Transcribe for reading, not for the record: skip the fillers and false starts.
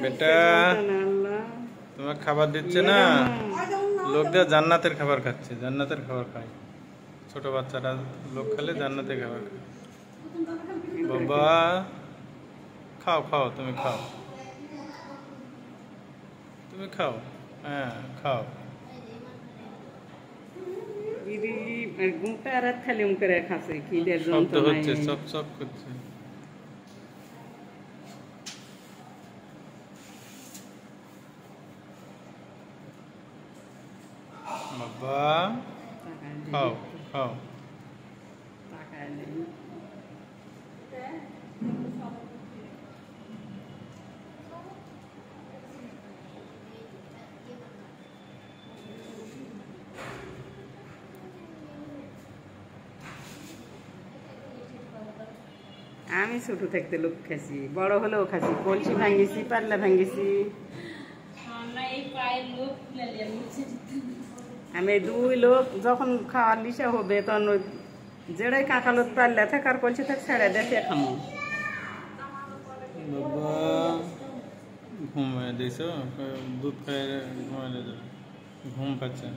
বেটা তোমার খাবার দিচ্ছে না, লোকদের জান্নাতের খাবার খাচ্ছে, জান্নাতের খাবার খায়। ছোট বাচ্চারা লোক খেলে জান্নাতের খাবার খায়। বাবা খাও খাও, তুমি খাও, তুমি খাও, হ্যাঁ খাও। শব্দ হচ্ছে, সব সব করছে। বাবা খাও খাও। আমি ছোট থাকতে লোক খাইছি, বড় হলেও খাইছি, কলসি ভাঙিছি, পাল্লা ভাঙিছি। আমি দুই লোক যখন খাওয়ার লিসা হবে তখন যেটাই কাঁকালত পাল্লা থাক আর কলসি থাক ছেড়ে দেখে খামো। বাবা ঘুমায় দিছ, দুধ খাই ঘুমাইলে ঘুম পাচ্ছে।